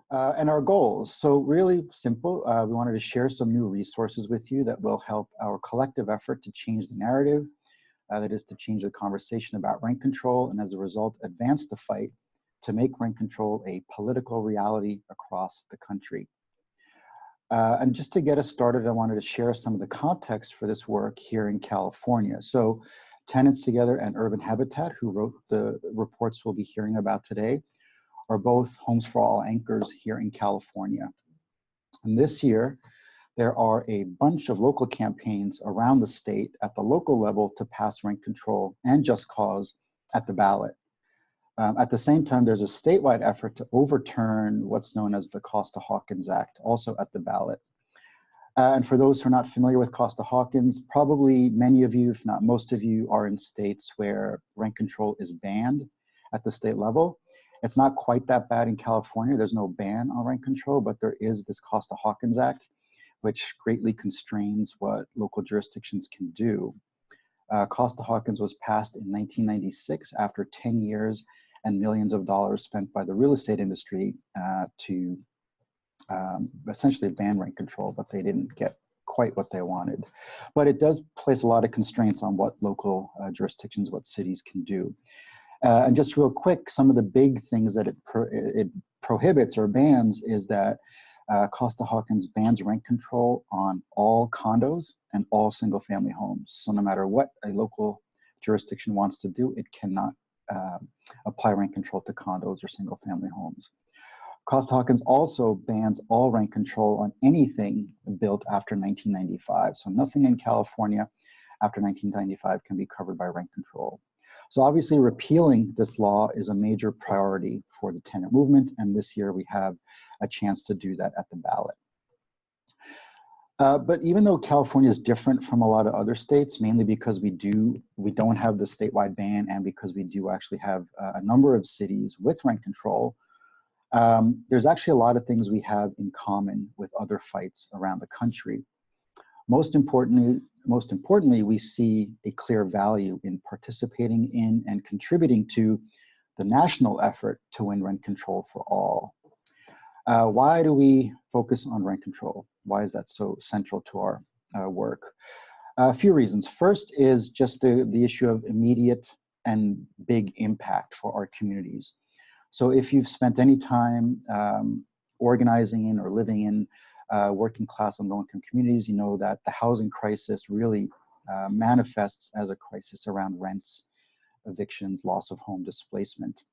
And our goals. So really simple. We wanted to share some new resources with you that will help our collective effort to change the narrative, that is to change the conversation about rent control, and as a result, advance the fight to make rent control a political reality across the country. And just to get us started, I wanted to share some of the context for this work here in California. So Tenants Together and Urban Habitat, who wrote the reports we'll be hearing about today, are both Homes for All anchors here in California. And this year, there are a bunch of local campaigns around the state at the local level to pass rent control and just cause at the ballot. At the same time, there's a statewide effort to overturn what's known as the Costa-Hawkins Act, also at the ballot. And for those who are not familiar with Costa-Hawkins, probably many of you, if not most of you, are in states where rent control is banned at the state level. It's not quite that bad in California. There's no ban on rent control, but there is this Costa-Hawkins Act, which greatly constrains what local jurisdictions can do. Costa-Hawkins was passed in 1996 after 10 years and millions of dollars spent by the real estate industry to essentially ban rent control, but they didn't get quite what they wanted. But it does place a lot of constraints on what local jurisdictions, what cities can do. And just real quick, some of the big things that it prohibits or bans is that Costa-Hawkins bans rent control on all condos and all single-family homes. So no matter what a local jurisdiction wants to do, it cannot apply rent control to condos or single-family homes. Costa-Hawkins also bans all rent control on anything built after 1995. So nothing in California after 1995 can be covered by rent control. So obviously repealing this law is a major priority for the tenant movement, and this year we have a chance to do that at the ballot. But even though California is different from a lot of other states, mainly because we don't have the statewide ban and because we do actually have a number of cities with rent control, there's actually a lot of things we have in common with other fights around the country. Most importantly, we see a clear value in participating in and contributing to the national effort to win rent control for all. Why do we focus on rent control? Why is that so central to our work? A few reasons. First is just the issue of immediate and big impact for our communities. So if you've spent any time organizing in or living in working class and low-income communities, you know that the housing crisis really manifests as a crisis around rents, evictions, loss of home, displacement.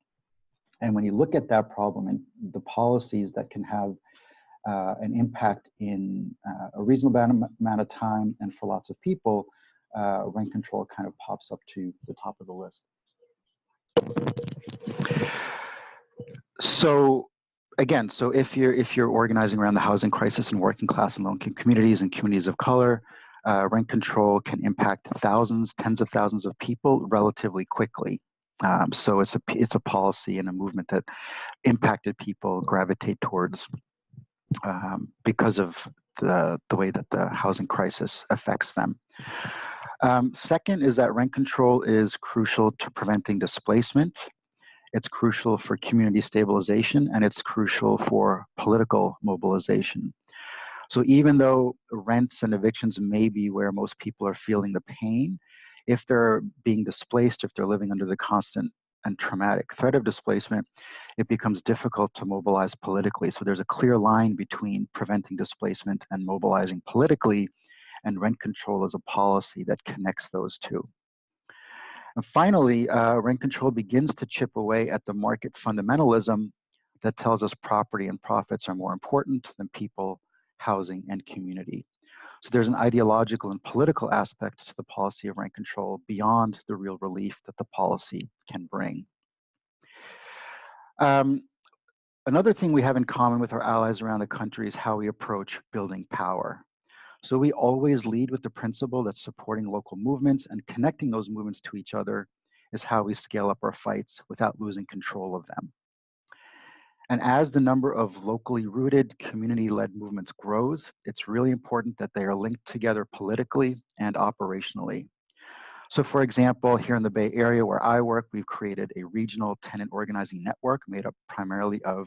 And when you look at that problem and the policies that can have an impact in a reasonable amount of time and for lots of people, rent control kind of pops up to the top of the list. So again, so if you're organizing around the housing crisis in working class and low-income communities and communities of color, rent control can impact thousands, tens of thousands of people relatively quickly. So it's a policy and a movement that impacted people gravitate towards because of the way that the housing crisis affects them. Second is that rent control is crucial to preventing displacement. It's crucial for community stabilization, and it's crucial for political mobilization. So even though rents and evictions may be where most people are feeling the pain, if they're being displaced, if they're living under the constant and traumatic threat of displacement, it becomes difficult to mobilize politically. So there's a clear line between preventing displacement and mobilizing politically, and rent control is a policy that connects those two. And finally, rent control begins to chip away at the market fundamentalism that tells us property and profits are more important than people, housing, and community. So there's an ideological and political aspect to the policy of rent control beyond the real relief that the policy can bring. Another thing we have in common with our allies around the country is how we approach building power. So we always lead with the principle that supporting local movements and connecting those movements to each other is how we scale up our fights without losing control of them. And as the number of locally rooted, community-led movements grows, it's really important that they are linked together politically and operationally. So for example, here in the Bay Area where I work, we've created a regional tenant organizing network made up primarily of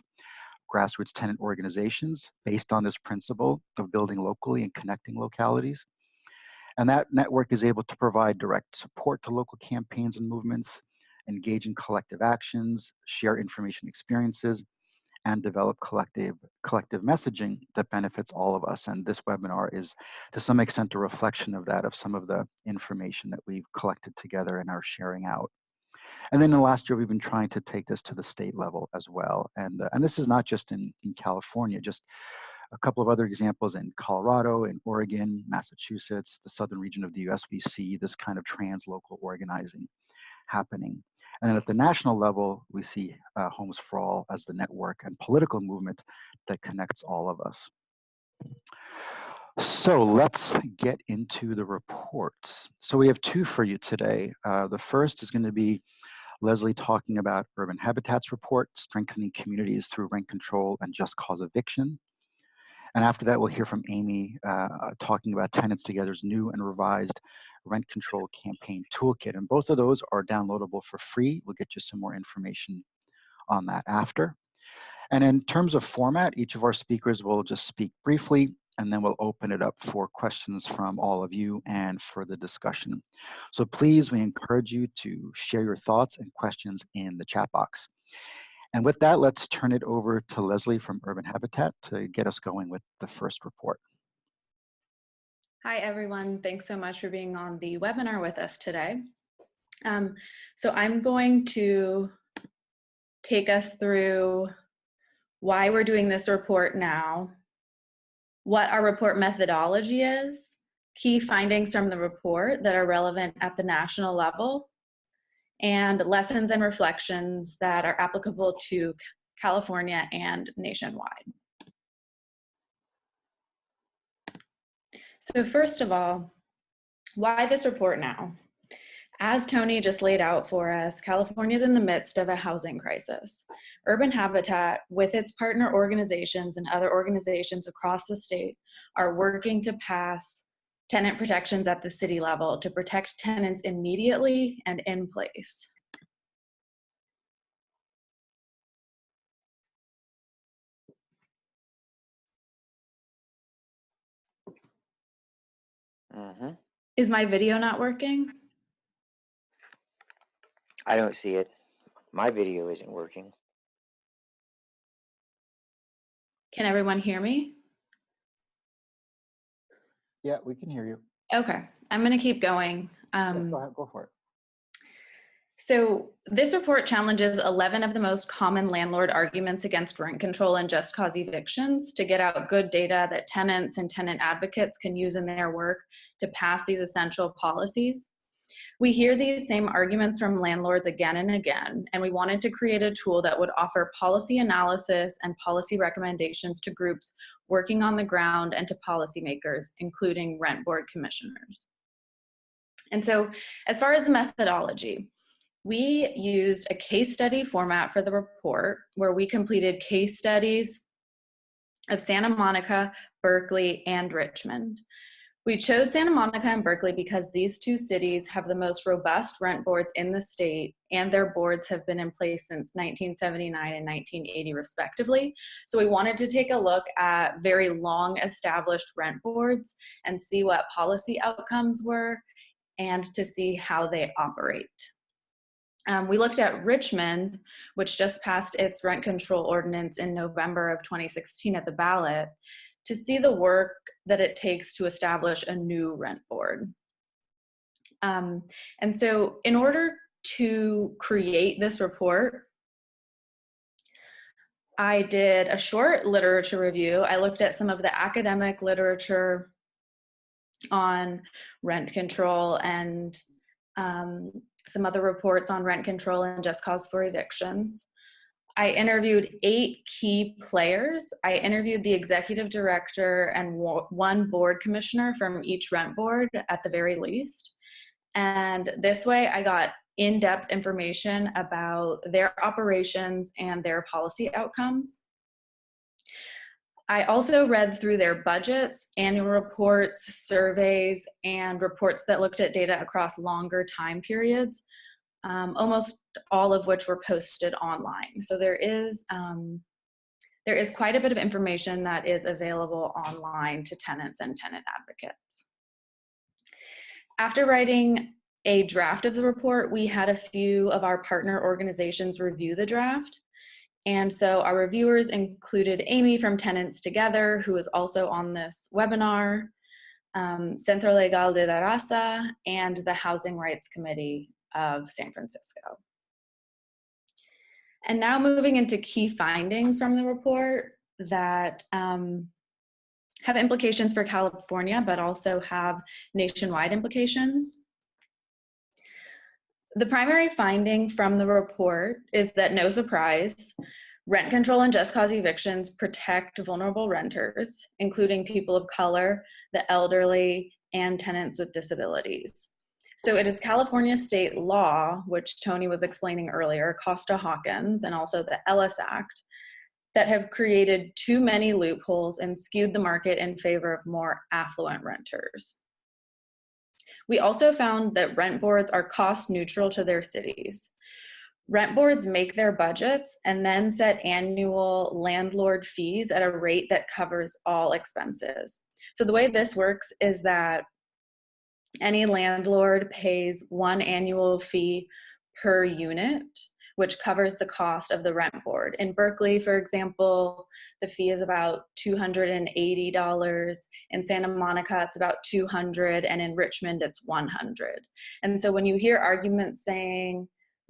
grassroots tenant organizations based on this principle of building locally and connecting localities. And that network is able to provide direct support to local campaigns and movements, engage in collective actions, share information experiences, and develop collective messaging that benefits all of us. And this webinar is, to some extent, a reflection of that, of some of the information that we've collected together and are sharing out. And then in the last year, we've been trying to take this to the state level as well. And this is not just in California, just a couple of other examples in Colorado, in Oregon, Massachusetts, the southern region of the US, we see this kind of trans-local organizing happening. And then at the national level, we see Homes for All as the network and political movement that connects all of us. So let's get into the reports. So we have two for you today. The first is going to be Leslie talking about Urban Habitat's report, Strengthening Communities Through Rent Control and Just Cause Eviction. And after that, we'll hear from Amy talking about Tenants Together's new and revised rent control campaign toolkit. And both of those are downloadable for free. We'll get you some more information on that after. And in terms of format, each of our speakers will just speak briefly, and then we'll open it up for questions from all of you and for the discussion. So please, we encourage you to share your thoughts and questions in the chat box. And with that, let's turn it over to Leslie from Urban Habitat to get us going with the first report. Hi, everyone. Thanks so much for being on the webinar with us today. So I'm going to take us through why we're doing this report now, what our report methodology is, key findings from the report that are relevant at the national level, and lessons and reflections that are applicable to California and nationwide. So first of all, why this report now? As Tony just laid out for us, California is in the midst of a housing crisis. Urban Habitat, with its partner organizations and other organizations across the state, are working to pass tenant protections at the city level to protect tenants immediately and in place. Is my video not working? I don't see it. My video isn't working. Can everyone hear me? Yeah, we can hear you. Okay, I'm gonna keep going. Yeah, go ahead, go for it. So this report challenges 11 of the most common landlord arguments against rent control and just cause evictions to get out good data that tenants and tenant advocates can use in their work to pass these essential policies. We hear these same arguments from landlords again and again, and we wanted to create a tool that would offer policy analysis and policy recommendations to groups working on the ground and to policymakers, including rent board commissioners. And so as far as the methodology, we used a case study format for the report where we completed case studies of Santa Monica, Berkeley, and Richmond. We chose Santa Monica and Berkeley because these two cities have the most robust rent boards in the state, and their boards have been in place since 1979 and 1980 respectively. So we wanted to take a look at very long established rent boards and see what policy outcomes were and to see how they operate. We looked at Richmond, which just passed its rent control ordinance in November of 2016 at the ballot, to see the work that it takes to establish a new rent board. And so in order to create this report, I did a short literature review. I looked at some of the academic literature on rent control and some other reports on rent control and just cause for evictions. I interviewed 8 key players. I interviewed the executive director and 1 board commissioner from each rent board at the very least. And this way I got in-depth information about their operations and their policy outcomes. I also read through their budgets, annual reports, surveys, and reports that looked at data across longer time periods, almost all of which were posted online. So there is there is quite a bit of information that is available online to tenants and tenant advocates. After writing a draft of the report, we had a few of our partner organizations review the draft. And so our reviewers included Amy from Tenants Together, who is also on this webinar, Centro Legal de la Raza, and the Housing Rights Committee of San Francisco. And now moving into key findings from the report that have implications for California, but also have nationwide implications. The primary finding from the report is that, no surprise, rent control and just cause evictions protect vulnerable renters, including people of color, the elderly, and tenants with disabilities. So it is California state law, which Tony was explaining earlier, Costa-Hawkins, and also the Ellis Act, that have created too many loopholes and skewed the market in favor of more affluent renters. We also found that rent boards are cost neutral to their cities. Rent boards make their budgets and then set annual landlord fees at a rate that covers all expenses. So the way this works is that any landlord pays one annual fee per unit, which covers the cost of the rent board. In Berkeley, for example, the fee is about $280. In Santa Monica, it's about $200, and in Richmond, it's $100. And so when you hear arguments saying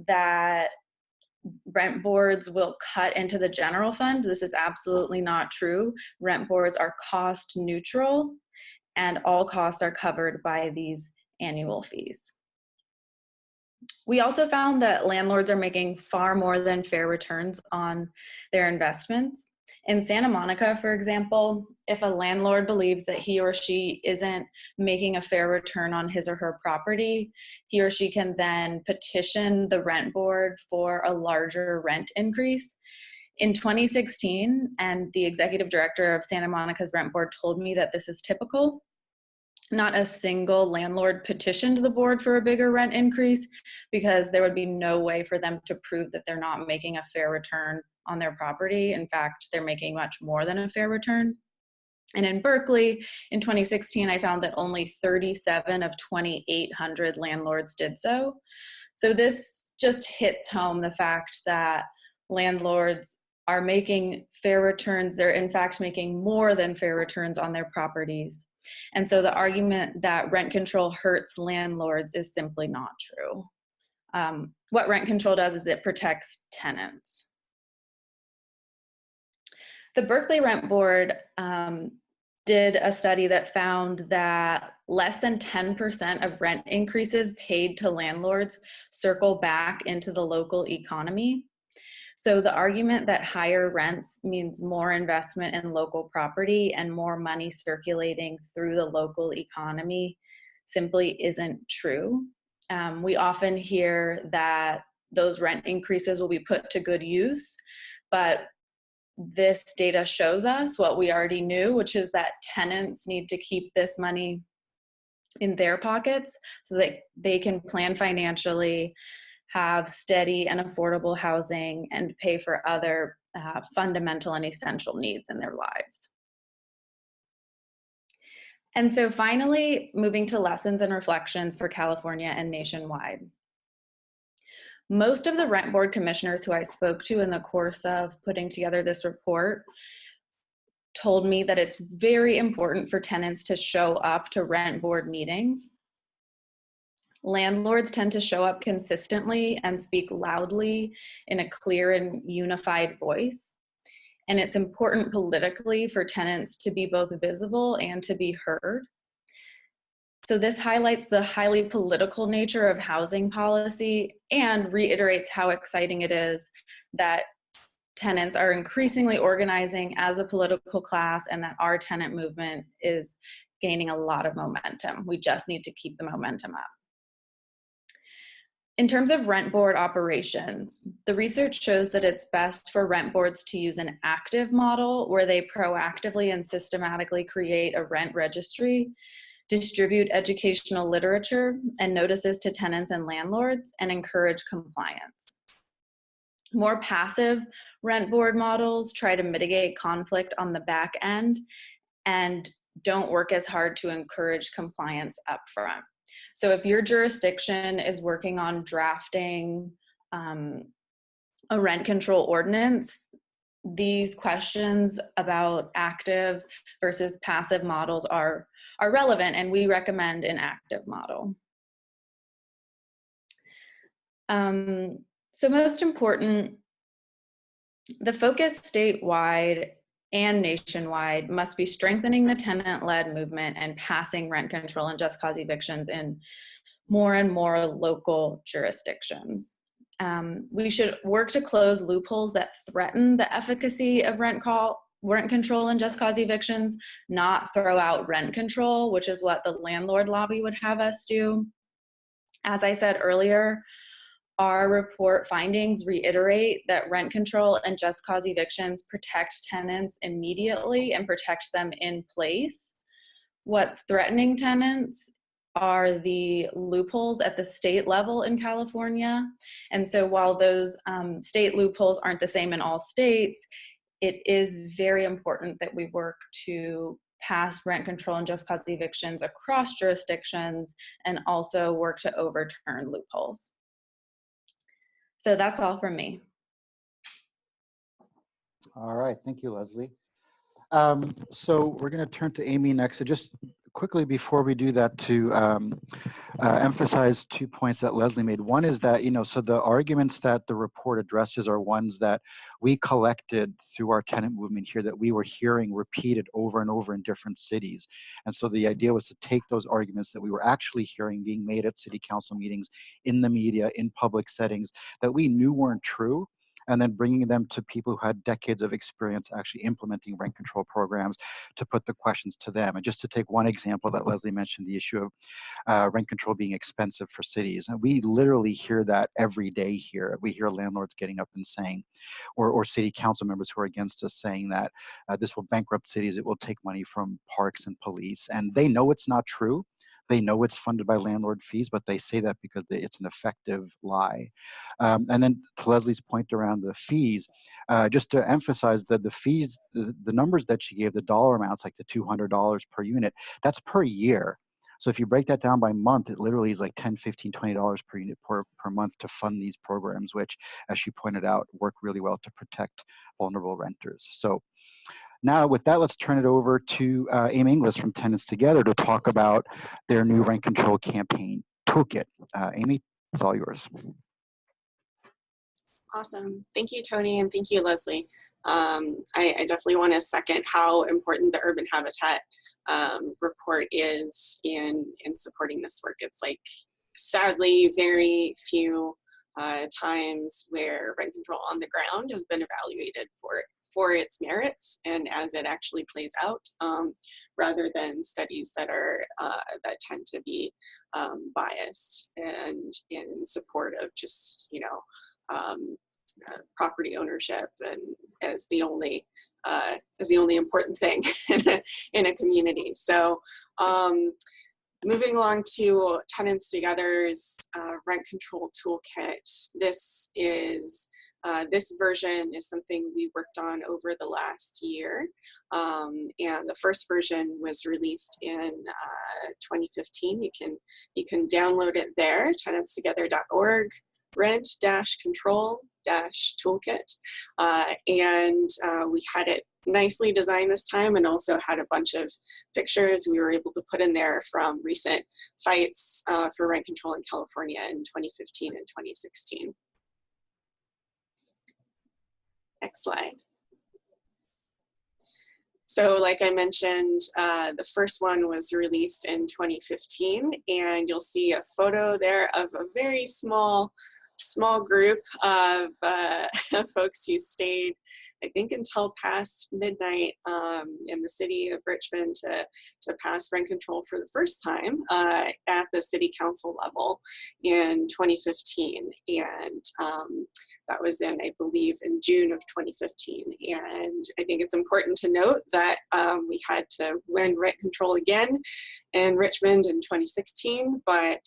that rent boards will cut into the general fund, this is absolutely not true. Rent boards are cost neutral, and all costs are covered by these annual fees. We also found that landlords are making far more than fair returns on their investments. In Santa Monica, for example, if a landlord believes that he or she isn't making a fair return on his or her property, he or she can then petition the rent board for a larger rent increase. In 2016, and the executive director of Santa Monica's rent board told me that this is typical, not a single landlord petitioned the board for a bigger rent increase because there would be no way for them to prove that they're not making a fair return on their property. In fact, they're making much more than a fair return. And in Berkeley, in 2016, I found that only 37 of 2,800 landlords did so. So this just hits home the fact that landlords are making fair returns. They're in fact making more than fair returns on their properties. And so the argument that rent control hurts landlords is simply not true. What rent control does is it protects tenants. The Berkeley Rent Board did a study that found that less than 10% of rent increases paid to landlords circle back into the local economy. So the argument that higher rents means more investment in local property and more money circulating through the local economy simply isn't true. We often hear that those rent increases will be put to good use, but this data shows us what we already knew, which is that tenants need to keep this money in their pockets so that they can plan financially, have steady and affordable housing, and pay for other fundamental and essential needs in their lives. And so finally, moving to lessons and reflections for California and nationwide. Most of the rent board commissioners who I spoke to in the course of putting together this report told me that it's very important for tenants to show up to rent board meetings. Landlords tend to show up consistently and speak loudly in a clear and unified voice. And it's important politically for tenants to be both visible and to be heard. So this highlights the highly political nature of housing policy and reiterates how exciting it is that tenants are increasingly organizing as a political class and that our tenant movement is gaining a lot of momentum. We just need to keep the momentum up. In terms of rent board operations, the research shows that it's best for rent boards to use an active model where they proactively and systematically create a rent registry, distribute educational literature and notices to tenants and landlords, and encourage compliance. More passive rent board models try to mitigate conflict on the back end and don't work as hard to encourage compliance up front. So if your jurisdiction is working on drafting a rent control ordinance, these questions about active versus passive models are relevant, and we recommend an active model. So most important, the focus statewide and nationwide must be strengthening the tenant-led movement and passing rent control and just cause evictions in more and more local jurisdictions. We should work to close loopholes that threaten the efficacy of rent control and just cause evictions, not throw out rent control, which is what the landlord lobby would have us do. As I said earlier, our report findings reiterate that rent control and just cause evictions protect tenants immediately and protect them in place. What's threatening tenants are the loopholes at the state level in California. And so while those state loopholes aren't the same in all states, it is very important that we work to pass rent control and just cause evictions across jurisdictions and also work to overturn loopholes. So that's all from me. All right, thank you, Leslie. So we're going to turn to Amy next. So just quickly before we do that, to emphasize 2 points that Leslie made. One is that, so the arguments that the report addresses are ones that we collected through our tenant movement here, that we were hearing repeated over and over in different cities. And so the idea was to take those arguments that we were actually hearing being made at city council meetings, in the media, in public settings, that we knew weren't true, and then bringing them to people who had decades of experience actually implementing rent control programs to put the questions to them. And just to take one example that Leslie mentioned, the issue of rent control being expensive for cities. And we literally hear that every day here. We hear landlords getting up and saying, or city council members who are against us saying that this will bankrupt cities, it will take money from parks and police. And they know it's not true. They know it's funded by landlord fees, but they say that because it's an effective lie. And then to Leslie's point around the fees, just to emphasize that the fees, the numbers that she gave, the dollar amounts, like the $200 per unit, that's per year. So if you break that down by month, it literally is like $10, $15, $20 per unit per month to fund these programs, which, as she pointed out, work really well to protect vulnerable renters. So now with that, let's turn it over to Amy Inglis from Tenants Together to talk about their new rent control campaign toolkit. Amy, it's all yours. Awesome. Thank you, Tony, and thank you, Leslie. I definitely want to second how important the Urban Habitat report is in supporting this work. It's like, sadly, very few times where rent control on the ground has been evaluated for its merits and as it actually plays out, rather than studies that are that tend to be biased and in support of just property ownership and as the only important thing in a community. So moving along to Tenants Together's rent control toolkit, this version is something we worked on over the last year, and the first version was released in 2015. You can download it there, tenantstogether.org, rent-control-toolkit, and we had it nicely designed this time, and also had a bunch of pictures we were able to put in there from recent fights for rent control in California in 2015 and 2016. Next slide. So like I mentioned, the first one was released in 2015, and you'll see a photo there of a very small group of folks who stayed, I think, until past midnight in the city of Richmond to pass rent control for the first time at the city council level in 2015. And that was in, I believe, in June of 2015. And I think it's important to note that we had to win rent control again in Richmond in 2016, but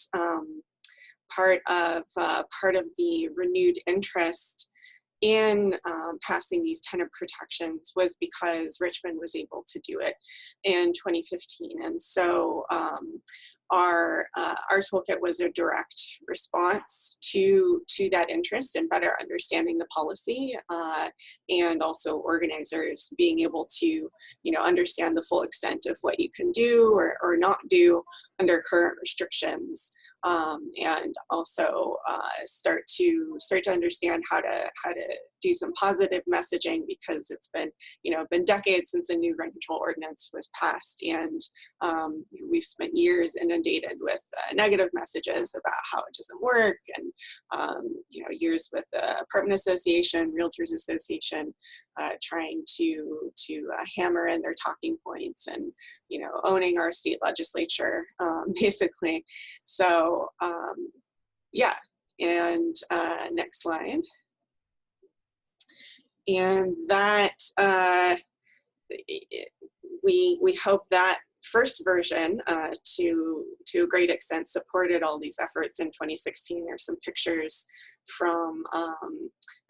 part of the renewed interest in passing these tenant protections was because Richmond was able to do it in 2015. And so our toolkit was a direct response to that interest in better understanding the policy, and also organizers being able to, understand the full extent of what you can do or not do under current restrictions. And also start to understand how to do some positive messaging, because it's been decades since a new rent control ordinance was passed, and we've spent years inundated with negative messages about how it doesn't work, and years with the Apartment Association, Realtors Association, trying to hammer in their talking points, and owning our state legislature, basically. So yeah, and next slide. And that we hope that first version to a great extent supported all these efforts in 2016. There's some pictures from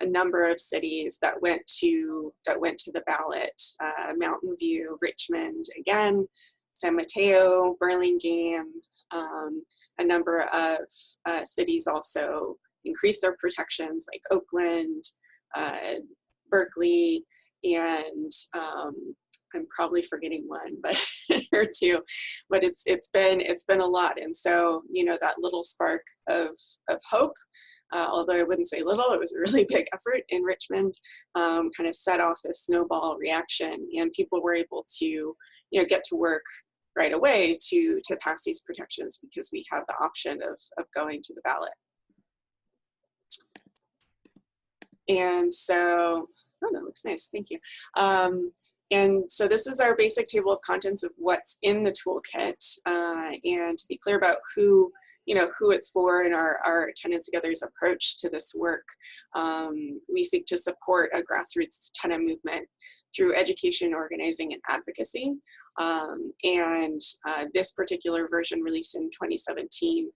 a number of cities that went to the ballot: Mountain View, Richmond again, San Mateo, Burlingame. A number of cities also increased their protections, like Oakland, Berkeley, and I'm probably forgetting one, but or two, but it's been a lot. And so that little spark of hope, although I wouldn't say little, it was a really big effort in Richmond, kind of set off this snowball reaction, and people were able to get to work right away to pass these protections, because we have the option of going to the ballot. And so, oh, that looks nice, thank you. And so this is our basic table of contents of what's in the toolkit, and to be clear about who it's for in our Tenants Together's approach to this work. We seek to support a grassroots tenant movement through education, organizing, and advocacy. And this particular version, released in 2017,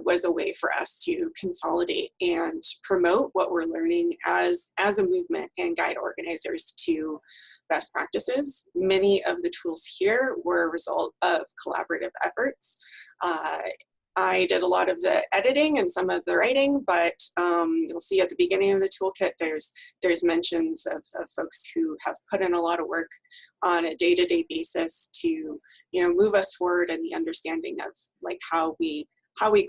was a way for us to consolidate and promote what we're learning as a movement, and guide organizers to best practices. Many of the tools here were a result of collaborative efforts. I did a lot of the editing and some of the writing, but you'll see at the beginning of the toolkit, there's mentions of folks who have put in a lot of work on a day-to-day basis to move us forward in the understanding of like how we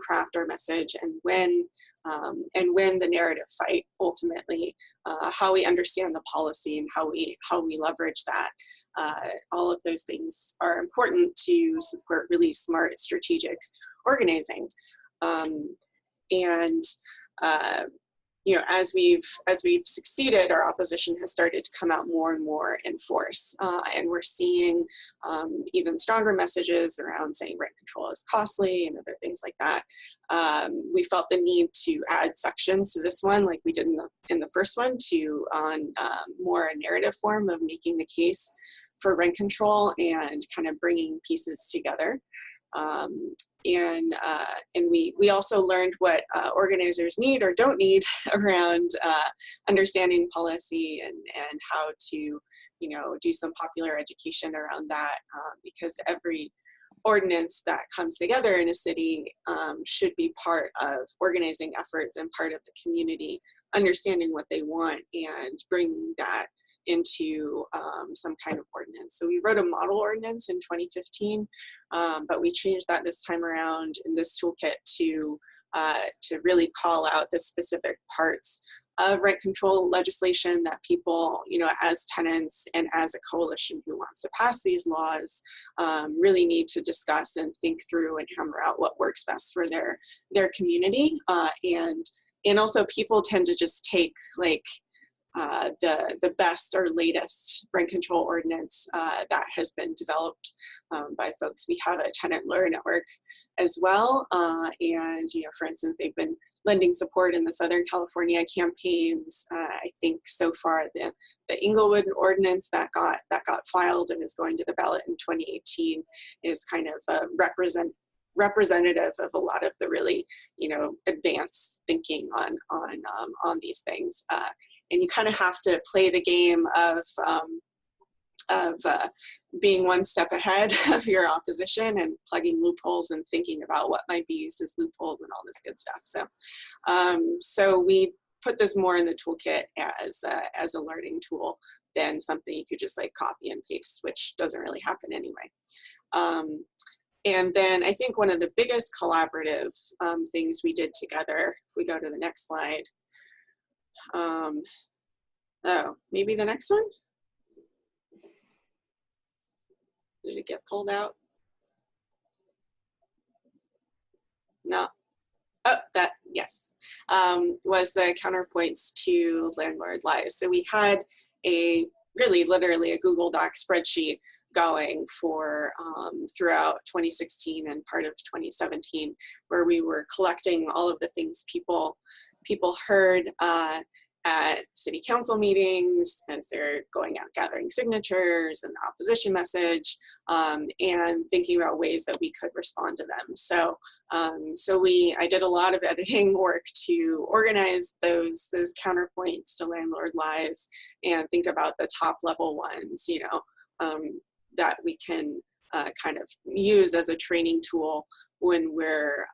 craft our message, and when the narrative fight ultimately, how we understand the policy and how we leverage that. All of those things are important to support really smart strategic organizing. As we've succeeded, our opposition has started to come out more and more in force, and we're seeing even stronger messages around saying rent control is costly and other things like that. We felt the need to add sections to this one, like we did in the first one, on more a narrative form of making the case for rent control and kind of bringing pieces together. And we also learned what organizers need or don't need around understanding policy, and how to do some popular education around that, because every ordinance that comes together in a city should be part of organizing efforts and part of the community understanding what they want and bringing that into some kind of ordinance. So we wrote a model ordinance in 2015, but we changed that this time around in this toolkit to really call out the specific parts of rent control legislation that people, as tenants and as a coalition who wants to pass these laws, really need to discuss and think through and hammer out what works best for their community. And also people tend to just take like the best or latest rent control ordinance that has been developed by folks. We have a tenant lawyer network as well, and for instance, they've been lending support in the Southern California campaigns. I think so far the Inglewood ordinance that got filed and is going to the ballot in 2018 is kind of representative of a lot of the really advanced thinking on these things. you kind of have to play the game of being one step ahead of your opposition and plugging loopholes and thinking about what might be used as loopholes and all this good stuff. So, so we put this more in the toolkit as a learning tool than something you could just like copy and paste, which doesn't really happen anyway. And then I think one of the biggest collaborative things we did together, if we go to the next slide, oh, maybe the next one? Did it get pulled out? No. Oh, that, yes, was the counterpoints to landlord lies. So we had a literally a Google Doc spreadsheet going for throughout 2016 and part of 2017, where we were collecting all of the things people heard at city council meetings as they're going out gathering signatures and the opposition message, and thinking about ways that we could respond to them. So, I did a lot of editing work to organize those counterpoints to landlord lies and think about the top level ones, you know, that we can kind of use as a training tool when we're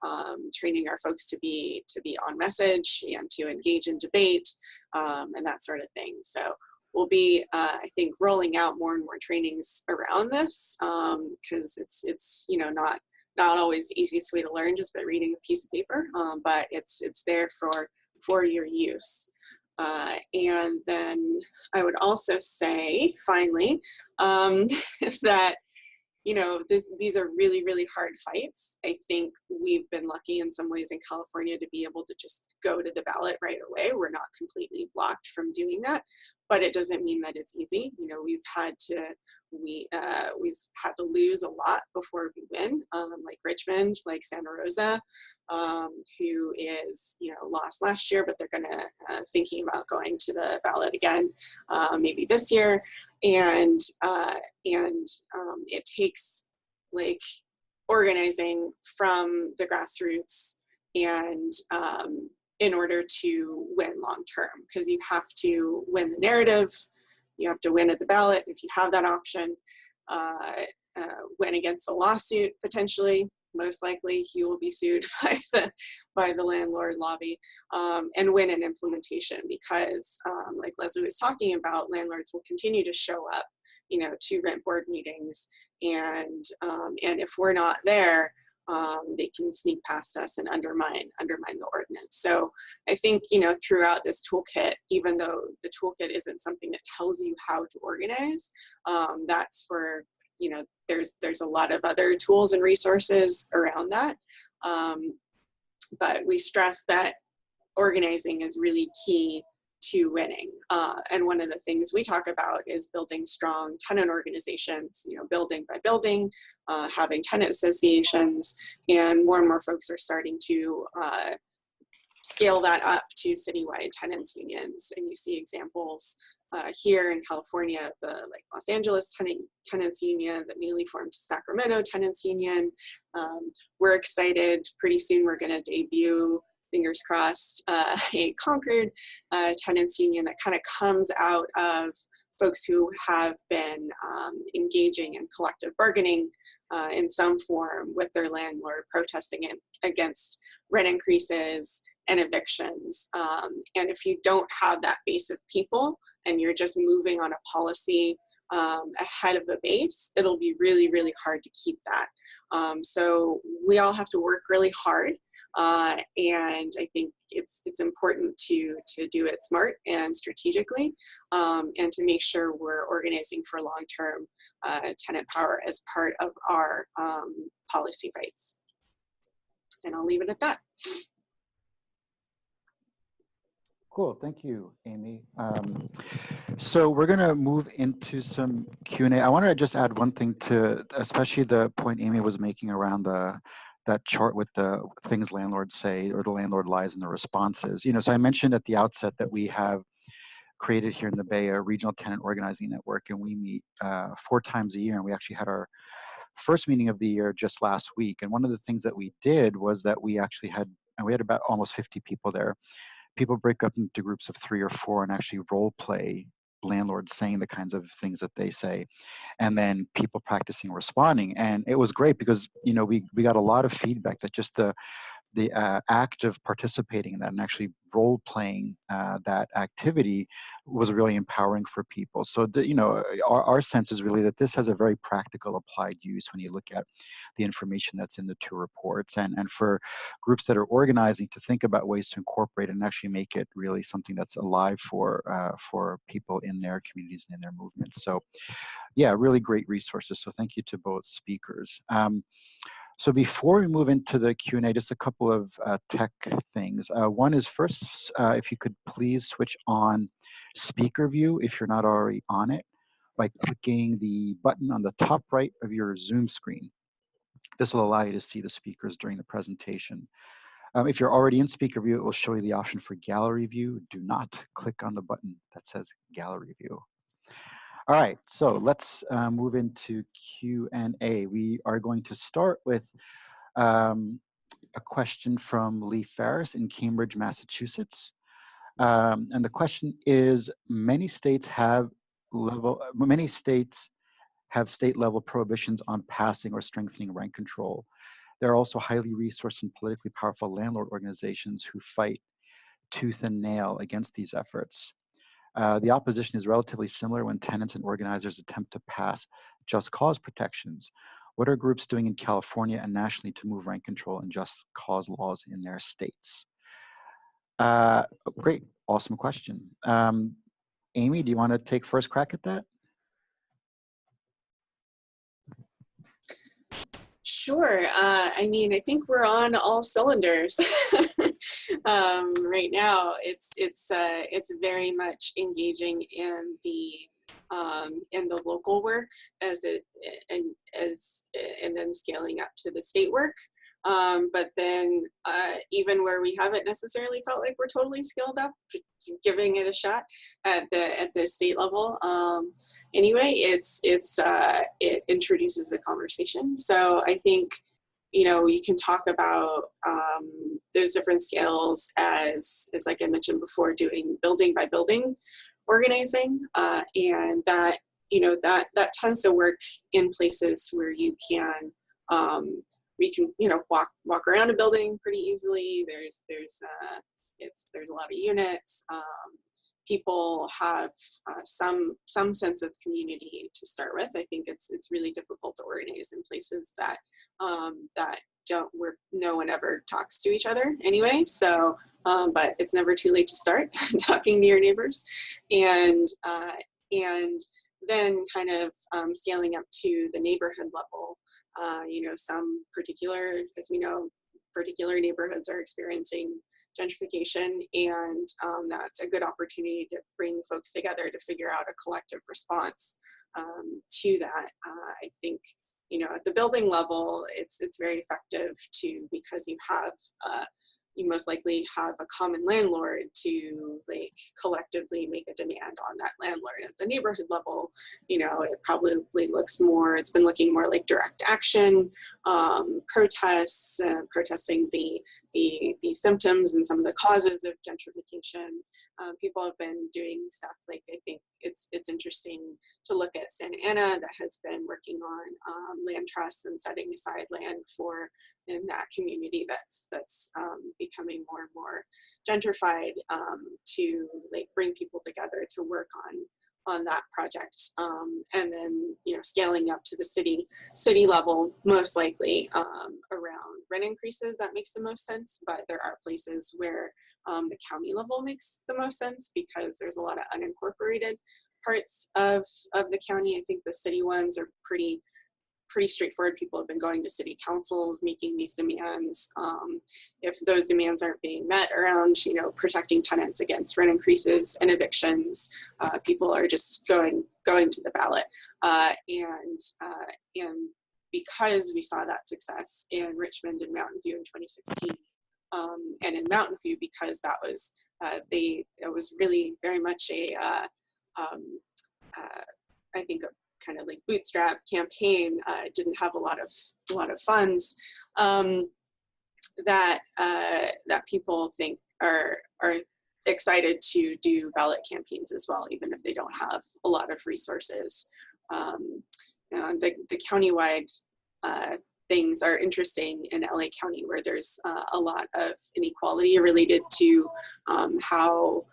training our folks to be on message and to engage in debate and that sort of thing. So we'll be, I think, rolling out more and more trainings around this because it's you know not always the easiest way to learn just by reading a piece of paper, but it's there for your use. And then I would also say, finally, that, you know, these are really, really hard fights. I think we've been lucky in some ways in California to be able to just go to the ballot right away. We're not completely blocked from doing that, but it doesn't mean that it's easy. You know, we've had to lose a lot before we win, like Richmond, like Santa Rosa, who is, you know, lost last year, but they're gonna thinking about going to the ballot again, maybe this year. And it takes like organizing from the grassroots and in order to win long term, because you have to win the narrative, you have to win at the ballot if you have that option, win against a lawsuit potentially. Most likely you will be sued by the landlord lobby, and win an implementation because, like Leslie was talking about, landlords will continue to show up, you know, to rent board meetings, and if we're not there, they can sneak past us and undermine the ordinance. So I think, you know, throughout this toolkit, even though the toolkit isn't something that tells you how to organize, that's for, you know, there's a lot of other tools and resources around that. But we stress that organizing is really key to winning. And one of the things we talk about is building strong tenant organizations, you know, building by building, having tenant associations, and more folks are starting to scale that up to citywide tenants unions. And you see examples here in California, the like Los Angeles Tenants Union, the newly formed Sacramento Tenants Union. We're excited. Pretty soon we're going to debut, fingers crossed, a Concord Tenants Union that kind of comes out of folks who have been engaging in collective bargaining in some form with their landlord, protesting against rent increases and evictions. And if you don't have that base of people and you're just moving on a policy ahead of the base, it'll be really, really hard to keep that. So we all have to work really hard. And I think it's important to do it smart and strategically, and to make sure we're organizing for long-term tenant power as part of our policy fights. And I'll leave it at that. Cool, thank you, Amy. So we're gonna move into some Q&A. I wanted to just add one thing to, especially the point Amy was making around that chart with the things landlords say or the landlord lies and the responses. You know, so I mentioned at the outset that we have created here in the Bay a regional tenant organizing network, and we meet 4 times a year, and we actually had our first meeting of the year just last week. And one of the things that we did was that we actually had, and we had about almost 50 people there, people break up into groups of 3 or 4 and actually role play landlords saying the kinds of things that they say, and then people practicing responding. And it was great because, you know, we got a lot of feedback that just the act of participating in that and actually role playing that activity was really empowering for people. So, you know, our sense is really that this has a very practical applied use when you look at the information that's in the 2 reports, and for groups that are organizing to think about ways to incorporate and actually make it really something that's alive for people in their communities and in their movements. So, yeah, really great resources. So thank you to both speakers. So before we move into the Q&A, just a couple of tech things. One is first, if you could please switch on speaker view if you're not already on it by clicking the button on the top right of your Zoom screen. This will allow you to see the speakers during the presentation. If you're already in speaker view, it will show you the option for gallery view. Do not click on the button that says gallery view. All right, so let's move into Q&A. We are going to start with a question from Lee Ferris in Cambridge, Massachusetts. And the question is, many states have state level prohibitions on passing or strengthening rent control. There are also highly resourced and politically powerful landlord organizations who fight tooth and nail against these efforts. The opposition is relatively similar when tenants and organizers attempt to pass just cause protections. What are groups doing in California and nationally to move rent control and just cause laws in their states? Great, awesome question. Amy, do you want to take first crack at that? Sure. I mean, I think we're on all cylinders right now. It's very much engaging in the local work and then scaling up to the state work. But then even where we haven't necessarily felt like we're totally scaled up, giving it a shot at the state level. Anyway, it introduces the conversation. So I think, you know, you can talk about those different scales as like I mentioned before, doing building by building organizing, and that, you know, that tends to work in places where you can you know, walk around a building pretty easily. There's a lot of units. People have some sense of community to start with. I think it's really difficult to organize in places that where no one ever talks to each other anyway. So, but it's never too late to start talking to your neighbors, and then kind of scaling up to the neighborhood level. You know, some particular, as we know, particular neighborhoods are experiencing gentrification, and that's a good opportunity to bring folks together to figure out a collective response to that. I think, you know, at the building level, it's very effective because you most likely have a common landlord to like collectively make a demand on that landlord. At the neighborhood level, you know, it probably it's been looking more like direct action, protests, protesting the symptoms and some of the causes of gentrification. People have been doing stuff like, I think it's interesting to look at Santa Ana, that has been working on land trusts and setting aside land in that community that's becoming more and more gentrified, to like bring people together to work on that project, and then, you know, scaling up to the city level, most likely around rent increases. That makes the most sense, but there are places where the county level makes the most sense because there's a lot of unincorporated parts of the county. I think the city ones are pretty straightforward. People have been going to city councils, making these demands. If those demands aren't being met around, you know, protecting tenants against rent increases and evictions, people are just going to the ballot. And because we saw that success in Richmond and Mountain View in 2016, and in Mountain View, because that was it was really very much I think a kind of like bootstrap campaign. It didn't have a lot of funds, that people think are excited to do ballot campaigns as well, even if they don't have a lot of resources. The countywide things are interesting in LA County, where there's a lot of inequality related to how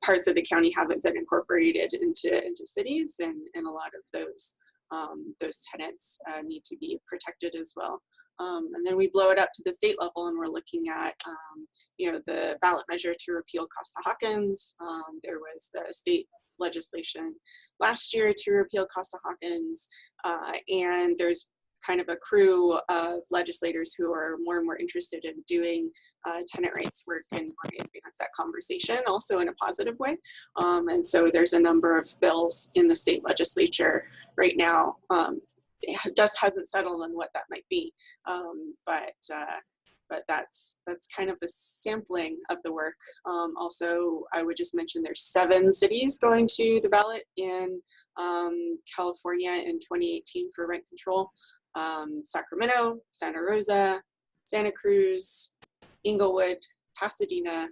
parts of the county haven't been incorporated into cities, and a lot of those tenants need to be protected as well. And then we blow it up to the state level, and we're looking at the ballot measure to repeal Costa-Hawkins. There was the state legislation last year to repeal Costa-Hawkins, and there's kind of a crew of legislators who are more and more interested in doing tenant rights work and want to advance that conversation also in a positive way. And so there's a number of bills in the state legislature right now. It just hasn't settled on what that might be, but that's kind of a sampling of the work. Also, I would just mention there's 7 cities going to the ballot in California in 2018 for rent control. Sacramento, Santa Rosa, Santa Cruz, Inglewood, Pasadena,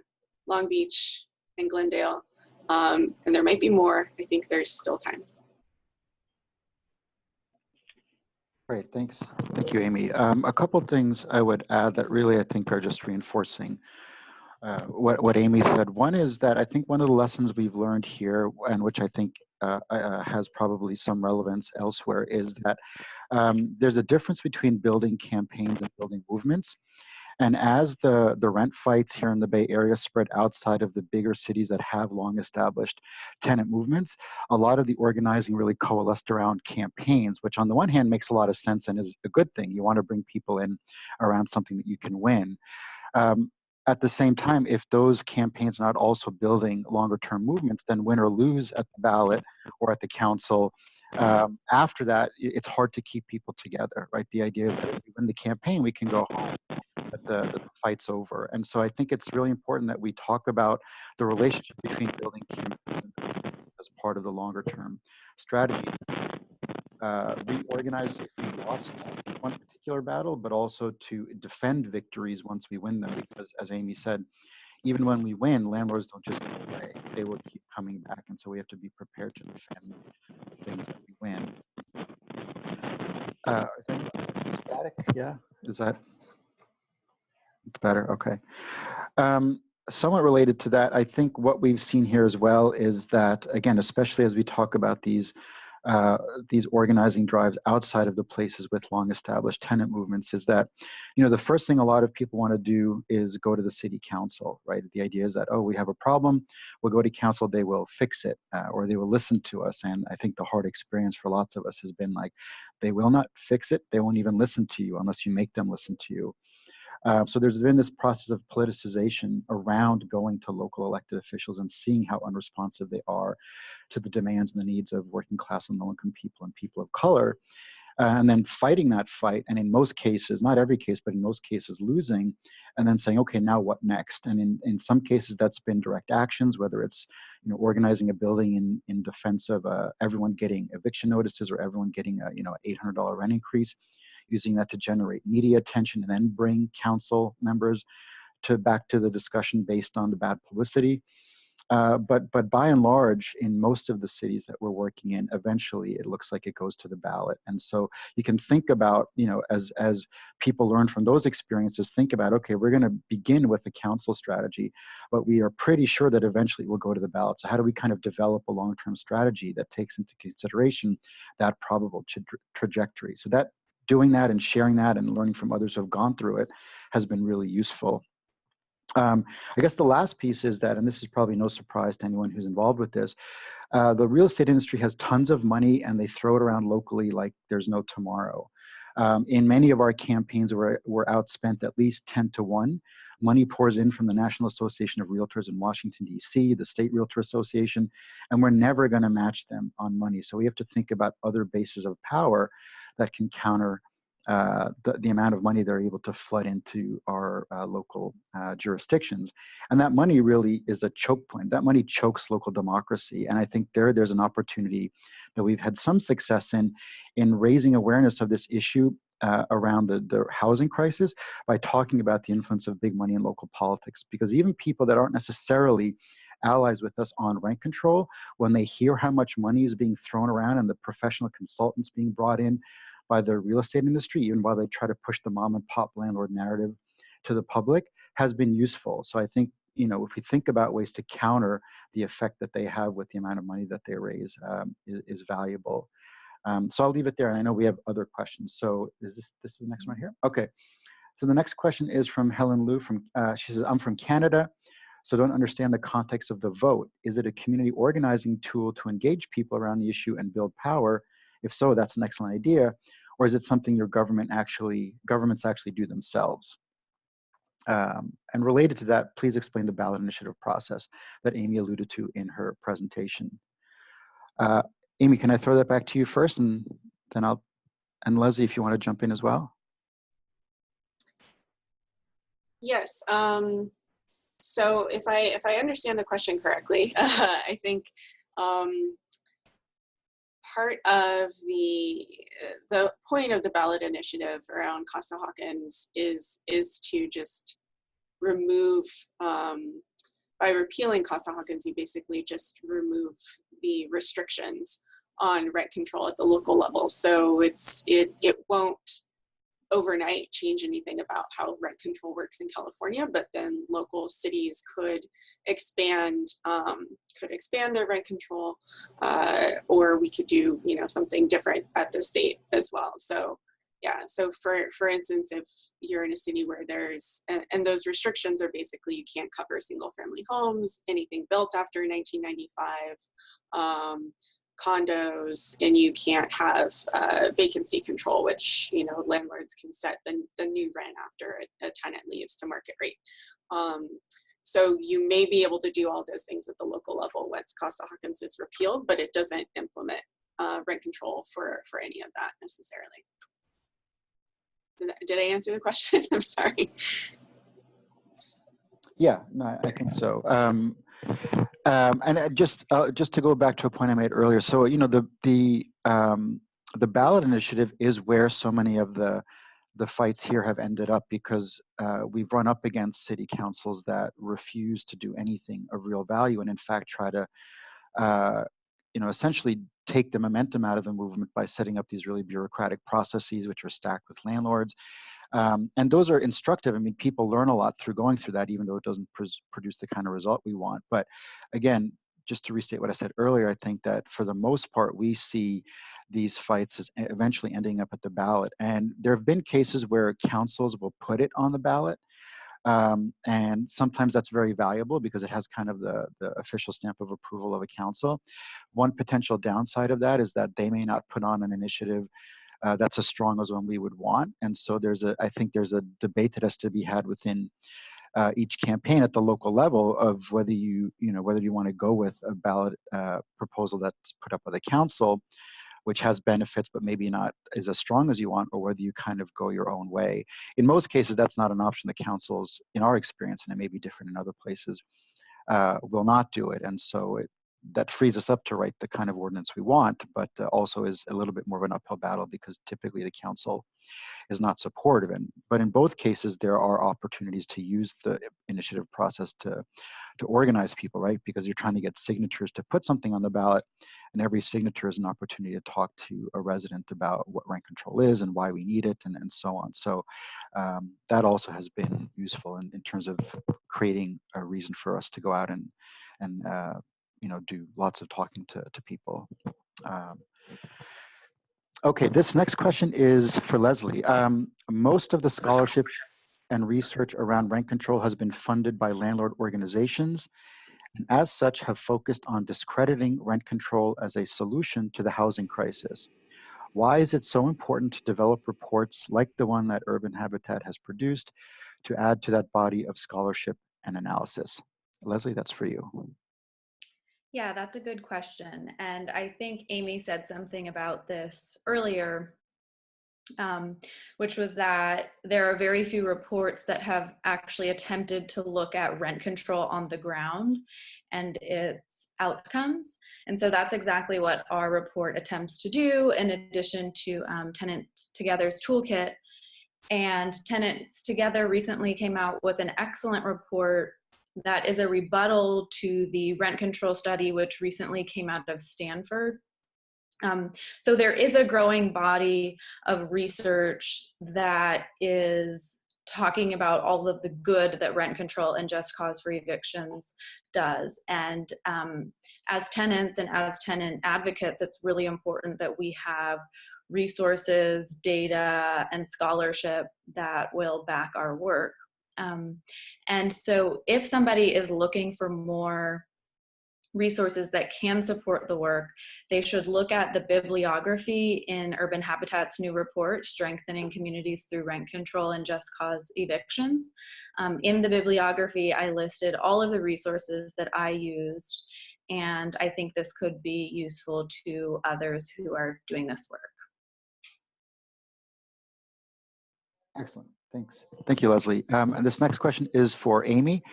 Long Beach, and Glendale. And there might be more. I think there's still time. Great, thanks. Thank you, Amy. A couple things I would add that really I think are just reinforcing what Amy said. One is that I think one of the lessons we've learned here, and which I think has probably some relevance elsewhere, is that there's a difference between building campaigns and building movements. And as the rent fights here in the Bay Area spread outside of the bigger cities that have long established tenant movements, a lot of the organizing really coalesced around campaigns, which on the one hand makes a lot of sense and is a good thing. You want to bring people in around something that you can win. At the same time, if those campaigns are not also building longer term movements, then win or lose at the ballot or at the council, after that, it's hard to keep people together, right? The idea is that if we win the campaign, we can go home, but the fight's over. And so I think it's really important that we talk about the relationship between building campaigns as part of the longer term strategy. Reorganize if we lost one particular battle, but also to defend victories once we win them, because as Amy said, even when we win, landlords don't just go away. They will keep coming back, and so we have to be prepared to defend things that we win. Is that static? Yeah, is that better? Okay. Somewhat related to that, I think what we've seen here as well is that, again, especially as we talk about these organizing drives outside of the places with long established tenant movements, is that, the first thing a lot of people want to do is go to the city council, right? The idea is that, oh, we have a problem, we'll go to council, they will fix it, or they will listen to us. And I think the hard experience for lots of us has been like, they will not fix it, they won't even listen to you unless you make them listen to you. So there's been this process of politicization around going to local elected officials and seeing how unresponsive they are to the demands and the needs of working class and low-income people and people of color, and then fighting that fight, and in most cases, not every case, but in most cases losing, and then saying, okay, now what next? And in some cases, that's been direct actions, whether it's organizing a building in defense of everyone getting eviction notices or everyone getting a $800 rent increase, using that to generate media attention and then bring council members back to the discussion based on the bad publicity. But by and large, in most of the cities that we're working in, eventually it looks like it goes to the ballot. And so you can think about, as people learn from those experiences, think about, okay, we're going to begin with a council strategy, but we are pretty sure that eventually we'll go to the ballot. So how do we kind of develop a long-term strategy that takes into consideration that probable trajectory? So that doing that and sharing that and learning from others who have gone through it has been really useful. I guess the last piece is that, and this is probably no surprise to anyone who's involved with this, the real estate industry has tons of money and they throw it around locally like there's no tomorrow. In many of our campaigns, we're outspent at least 10-1. Money pours in from the National Association of Realtors in Washington, D.C., the State Realtor Association, and we're never going to match them on money. So we have to think about other bases of power that can counter the amount of money they're able to flood into our local jurisdictions. And that money really is a choke point. That money chokes local democracy. And I think there's an opportunity that we've had some success in raising awareness of this issue around the housing crisis by talking about the influence of big money in local politics. Because even people that aren't necessarily allies with us on rent control, when they hear how much money is being thrown around and the professional consultants being brought in by the real estate industry, even while they try to push the mom and pop landlord narrative to the public, has been useful. So I think, you know, if we think about ways to counter the effect that they have with the amount of money that they raise, is valuable. So I'll leave it there. And I know we have other questions. So is this is the next one here? Okay. So the next question is from Helen Liu. She says, I'm from Canada, so don't understand the context of the vote. Is it a community organizing tool to engage people around the issue and build power? If so, that's an excellent idea. Or is it something your governments actually do themselves? And related to that, please explain the ballot initiative process that Amy alluded to in her presentation. Amy, can I throw that back to you first, and then and Leslie, if you want to jump in as well. Yes. So if I understand the question correctly, I think part of the point of the ballot initiative around Costa-Hawkins is to just remove, by repealing Costa-Hawkins, you basically just remove the restrictions on rent control at the local level. So it won't overnight change anything about how rent control works in California, but then local cities could expand their rent control, or we could do, you know, something different at the state as well. So yeah, so for instance, if you're in a city where there's, and those restrictions are basically you can't cover single family homes, anything built after 1995, condos, and you can't have vacancy control, which, you know, landlords can set the new rent after a tenant leaves to market rate. So you may be able to do all those things at the local level once Costa-Hawkins is repealed, but it doesn't implement rent control for any of that necessarily. Did I answer the question? I'm sorry. Yeah, no, I think so. And just to go back to a point I made earlier, so you know the ballot initiative is where so many of the fights here have ended up, because we've run up against city councils that refuse to do anything of real value, and in fact try to you know, essentially take the momentum out of the movement by setting up these really bureaucratic processes which are stacked with landlords. And those are instructive. I mean, people learn a lot through going through that, even though it doesn't produce the kind of result we want. But again, just to restate what I said earlier, I think that for the most part, we see these fights as eventually ending up at the ballot. And there have been cases where councils will put it on the ballot. And sometimes that's very valuable because it has kind of the official stamp of approval of a council. One potential downside of that is that they may not put on an initiative that's as strong as one we would want. And so I think there's a debate that has to be had within each campaign at the local level of whether you want to go with a ballot proposal that's put up by the council, which has benefits but maybe not is as strong as you want, or whether you kind of go your own way. In most cases, that's not an option. The councils, in our experience, and it may be different in other places, will not do it. And so that frees us up to write the kind of ordinance we want, but also is a little bit more of an uphill battle because typically the council is not supportive. But in both cases, there are opportunities to use the initiative process to organize people, right? Because you're trying to get signatures to put something on the ballot, and every signature is an opportunity to talk to a resident about what rent control is and why we need it, and so on. So that also has been useful in terms of creating a reason for us to go out and you know, do lots of talking to people. Okay, this next question is for Leslie. Most of the scholarship and research around rent control has been funded by landlord organizations, and as such have focused on discrediting rent control as a solution to the housing crisis. Why is it so important to develop reports like the one that Urban Habitat has produced to add to that body of scholarship and analysis? Leslie, that's for you. Yeah, that's a good question. And I think Amy said something about this earlier, which was that there are very few reports that have actually attempted to look at rent control on the ground and its outcomes. And so that's exactly what our report attempts to do, in addition to Tenants Together's toolkit. And Tenants Together recently came out with an excellent report that is a rebuttal to the rent control study, which recently came out of Stanford. So there is a growing body of research that is talking about all of the good that rent control and just cause for evictions does. And as tenants and as tenant advocates, it's really important that we have resources, data, and scholarship that will back our work. And so if somebody is looking for more resources that can support the work, they should look at the bibliography in Urban Habitat's new report, Strengthening Communities Through Rent Control and Just Cause Evictions. In the bibliography, I listed all of the resources that I used, and I think this could be useful to others who are doing this work. Excellent, thanks. Thank you, Leslie. And this next question is for Amy.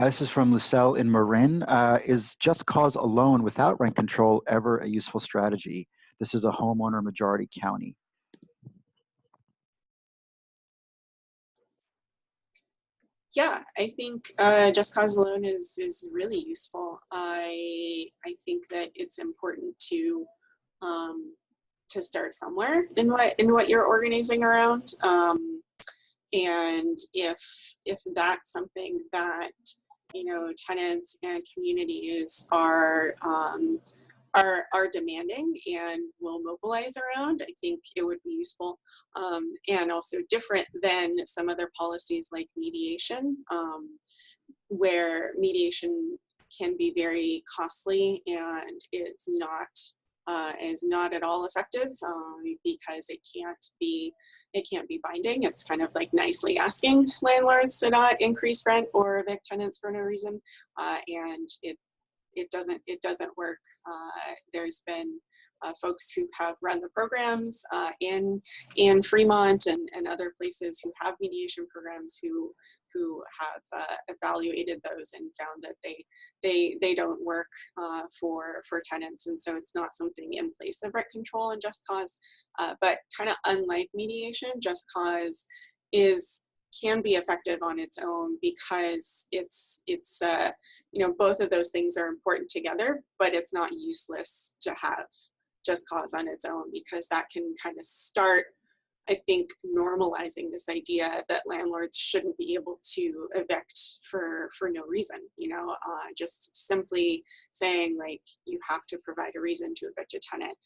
This is from Lucelle in Marin. Is just cause alone without rent control ever a useful strategy? This is a homeowner majority county. Yeah, I think just cause alone is really useful. I think that it's important to start somewhere in what you're organizing around, and if that's something that tenants and communities are demanding and will mobilize around, I think it would be useful, and also different than some other policies like mediation, where mediation can be very costly and is not at all effective, because it can't be binding. It's kind of like nicely asking landlords to not increase rent or evict tenants for no reason, and it doesn't work. There's been folks who have run the programs in Fremont and other places who have mediation programs who have evaluated those and found that they don't work for tenants, and so it's not something in place of rent control and just cause. But kind of unlike mediation, just cause can be effective on its own, because it's both of those things are important together, but it's not useless to have just cause on its own, because that can kind of start, I think, normalizing this idea that landlords shouldn't be able to evict for no reason. Just simply saying like you have to provide a reason to evict a tenant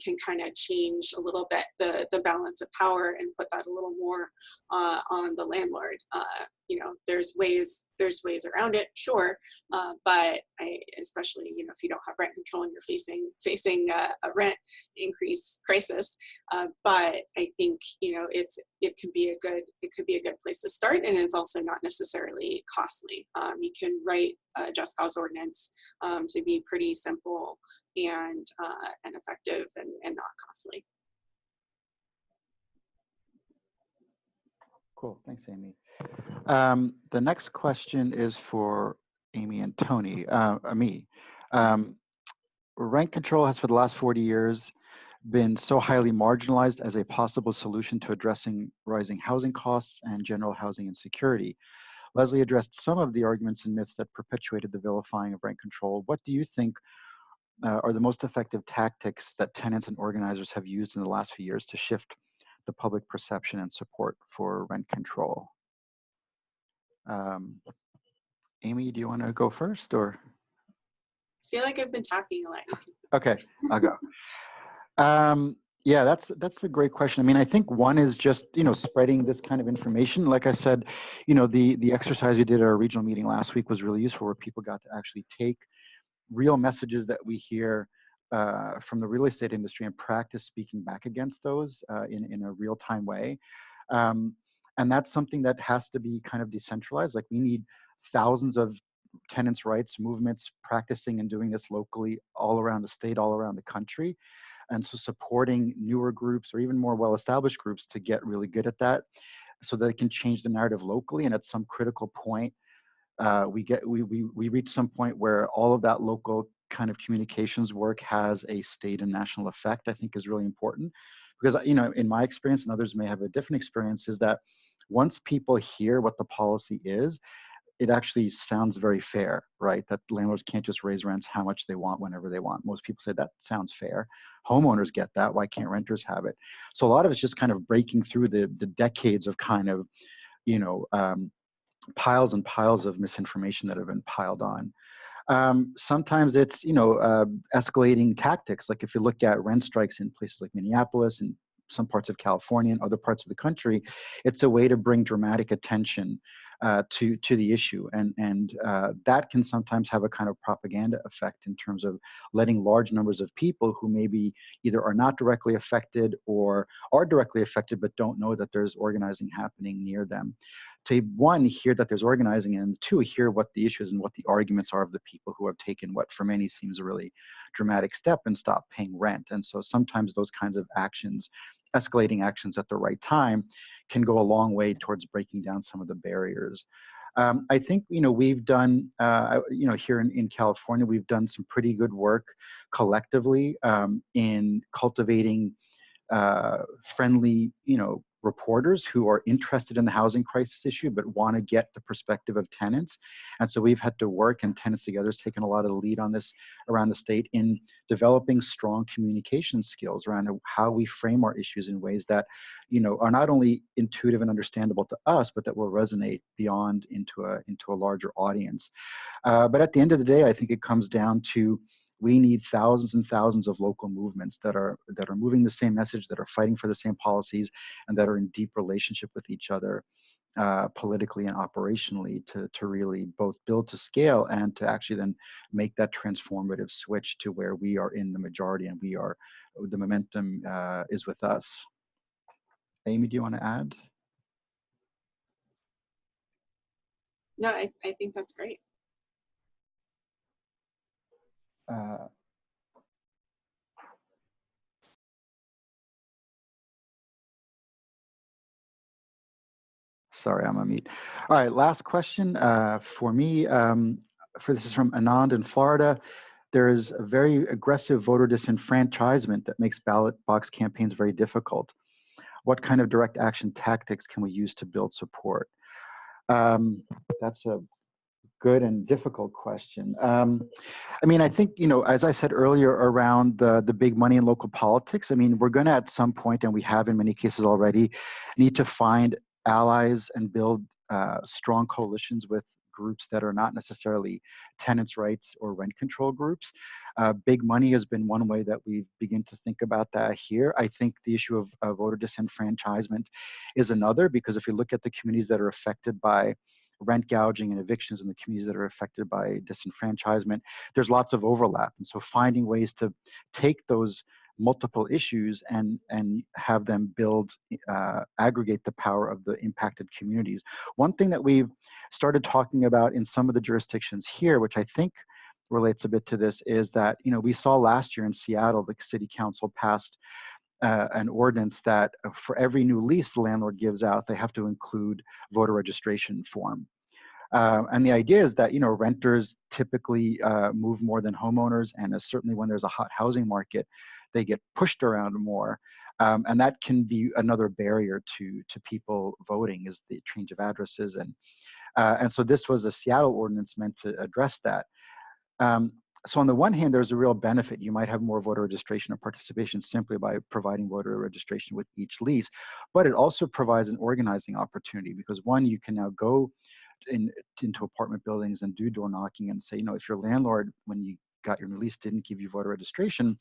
can kind of change a little bit the balance of power and put that a little more on the landlord. There's ways around it, sure, but especially if you don't have rent control and you're facing a rent increase crisis, but I think it could be a good place to start, and it's also not necessarily costly. You can write a just cause ordinance to be pretty simple and effective and not costly. Cool, thanks, Amy. The next question is for Amy and Tony, me. Rent control has for the last 40 years been so highly marginalized as a possible solution to addressing rising housing costs and general housing insecurity. Leslie addressed some of the arguments and myths that perpetuated the vilifying of rent control. What do you think are the most effective tactics that tenants and organizers have used in the last few years to shift the public perception and support for rent control? Amy, do you want to go first, or? I feel like I've been talking a lot. Okay, I'll go. Yeah, that's a great question. I mean, I think one is just spreading this kind of information. Like I said, the exercise we did at our regional meeting last week was really useful, where people got to actually take real messages that we hear from the real estate industry and practice speaking back against those in a real-time way. And that's something that has to be kind of decentralized. Like, we need thousands of tenants' rights movements practicing and doing this locally all around the state, all around the country. And so supporting newer groups or even more well-established groups to get really good at that, so that it can change the narrative locally. And at some critical point, we reach some point where all of that local kind of communications work has a state and national effect, I think is really important. Because, you know, in my experience, and others may have a different experience, is that once people hear what the policy is, it actually sounds very fair, right? That landlords can't just raise rents how much they want whenever they want. Most people say that sounds fair. Homeowners get that. Why can't renters have it? So a lot of it's just kind of breaking through the decades of kind of, you know, piles and piles of misinformation that have been piled on. Sometimes it's, you know, escalating tactics. Like if you look at rent strikes in places like Minneapolis and some parts of California and other parts of the country, it's a way to bring dramatic attention to the issue, and that can sometimes have a kind of propaganda effect in terms of letting large numbers of people who maybe either are not directly affected or are directly affected but don't know that there's organizing happening near them, to one, hear that there's organizing, and two, hear what the issues and what the arguments are of the people who have taken what for many seems a really dramatic step and stop paying rent. And so sometimes those kinds of actions, escalating actions at the right time, can go a long way towards breaking down some of the barriers. I think, you know, we've done, you know, here in California, we've done some pretty good work collectively in cultivating friendly, you know, reporters who are interested in the housing crisis issue but want to get the perspective of tenants. And so we've had to work, and Tenants Together has taken a lot of the lead on this around the state in developing strong communication skills around how we frame our issues in ways that, you know, are not only intuitive and understandable to us, but that will resonate beyond into a larger audience. But at the end of the day, I think it comes down to we need thousands and thousands of local movements that are moving the same message, that are fighting for the same policies, and that are in deep relationship with each other politically and operationally to really both build to scale and to actually then make that transformative switch to where we are in the majority and the momentum is with us. Amy, do you want to add? No, I think that's great. Sorry, I'm on mute. All right, last question for me. This is from Anand in Florida. There is a very aggressive voter disenfranchisement that makes ballot box campaigns very difficult. What kind of direct action tactics can we use to build support? That's a good and difficult question. I mean, I think, you know, as I said earlier around the big money in local politics, I mean, we're going to at some point, and we have in many cases already, need to find allies and build strong coalitions with groups that are not necessarily tenants' rights or rent control groups. Big money has been one way that we begin to think about that here. I think the issue of voter disenfranchisement is another, because if you look at the communities that are affected by rent gouging and evictions in the communities that are affected by disenfranchisement, there's lots of overlap. And so finding ways to take those multiple issues and have them aggregate the power of the impacted communities. One thing that we've started talking about in some of the jurisdictions here, which I think relates a bit to this, is that, you know, we saw last year in Seattle, the city council passed an ordinance that for every new lease the landlord gives out, they have to include voter registration form. And the idea is that, you know, renters typically move more than homeowners, and certainly when there's a hot housing market, they get pushed around more. And that can be another barrier to people voting, is the change of addresses. And so this was a Seattle ordinance meant to address that. So on the one hand, there's a real benefit. You might have more voter registration or participation simply by providing voter registration with each lease. But it also provides an organizing opportunity, because one, you can now go into apartment buildings and do door knocking and say, you know, if your landlord, when you got your new lease, didn't give you voter registration,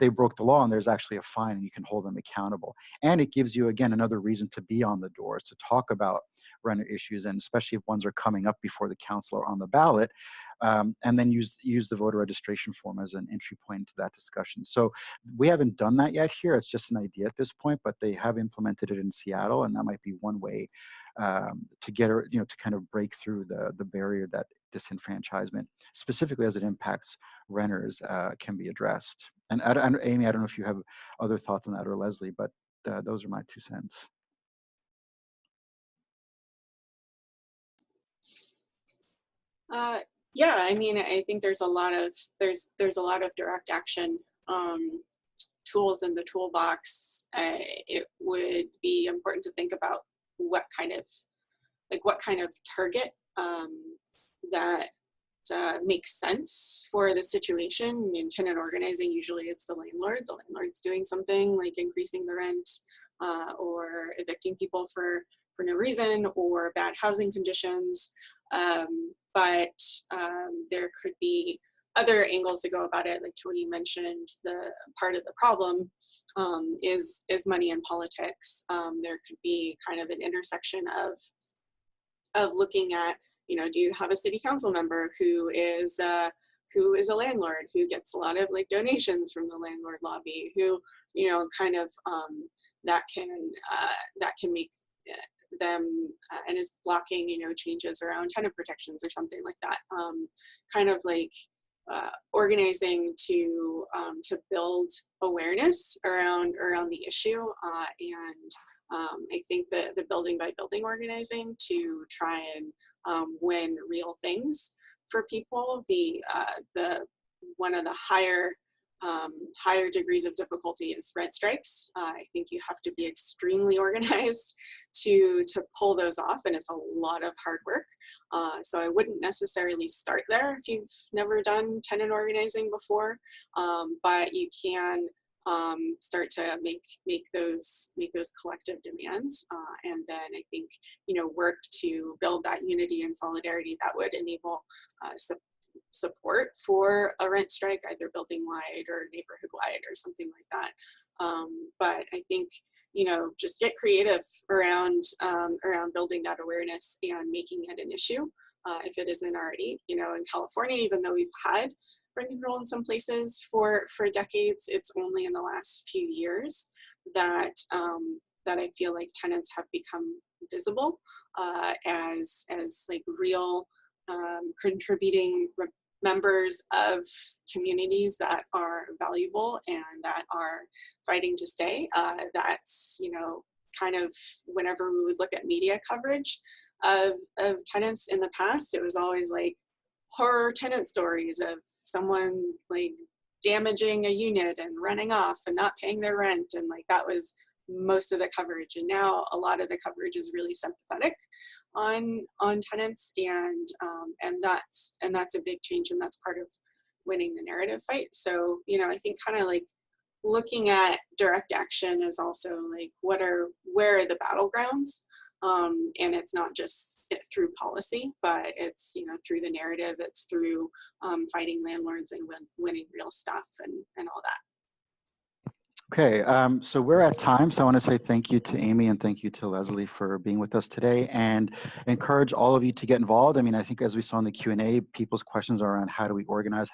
they broke the law and there's actually a fine and you can hold them accountable. And it gives you, again, another reason to be on the doors, to talk about renter issues, and especially if ones are coming up before the council or on the ballot, and then use the voter registration form as an entry point into that discussion. So we haven't done that yet here. It's just an idea at this point, but they have implemented it in Seattle, and that might be one way to get, you know, to kind of break through the barrier that disenfranchisement, specifically as it impacts renters, can be addressed. And Amy, I don't know if you have other thoughts on that, or Leslie, but those are my 2 cents. Yeah, I mean, I think there's a lot of direct action tools in the toolbox. It would be important to think about what kind of target that makes sense for the situation. In tenant organizing, usually it's the landlord. The landlord's doing something like increasing the rent or evicting people for no reason, or bad housing conditions. But there could be other angles to go about it. Like Tony mentioned, the part of the problem is money and politics. There could be kind of an intersection of looking at, you know, do you have a city council member who is a landlord who gets a lot of like donations from the landlord lobby, who, you know, kind of that can make them and is blocking, you know, changes around tenant protections or something like that. Kind of like organizing to build awareness around the issue, and I think that the building by building organizing to try and win real things for people. The one of the higher degrees of difficulty is rent strikes. I think you have to be extremely organized to pull those off, and it's a lot of hard work. So I wouldn't necessarily start there if you've never done tenant organizing before, but you can start to make those collective demands, and then I think, you know, work to build that unity and solidarity that would enable support for a rent strike, either building wide or neighborhood wide or something like that. But I think, you know, just get creative around building that awareness and making it an issue if it isn't already. You know, in California, even though we've had rent control in some places for decades, it's only in the last few years that that I feel like tenants have become visible as like real contributing members of communities that are valuable and that are fighting to stay. That's, you know, kind of whenever we would look at media coverage of tenants in the past, it was always like horror tenant stories of someone like damaging a unit and running off and not paying their rent, and like that was most of the coverage. And now a lot of the coverage is really sympathetic on tenants, and that's a big change, and that's part of winning the narrative fight. So, you know, I think kind of like looking at direct action is also like where are the battlegrounds, and it's not just through policy, but it's, you know, through the narrative, it's through fighting landlords and winning real stuff and all that. Okay, so we're at time, so I want to say thank you to Amy and thank you to Leslie for being with us today, and encourage all of you to get involved. I mean, I think as we saw in the Q&A, people's questions are around how do we organize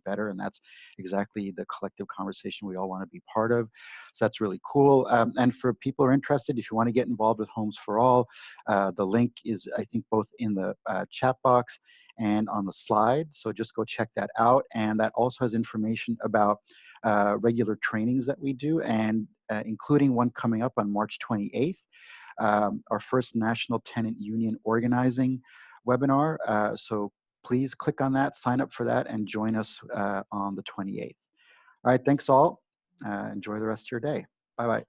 better, and that's exactly the collective conversation we all want to be part of. So that's really cool. And for people who are interested, if you want to get involved with Homes for All, the link is, I think, both in the chat box and on the slide, so just go check that out. And that also has information about regular trainings that we do, and including one coming up on March 28th, our first National Tenant Union Organizing webinar. So please click on that, sign up for that, and join us on the 28th. All right, thanks all. Enjoy the rest of your day. Bye-bye.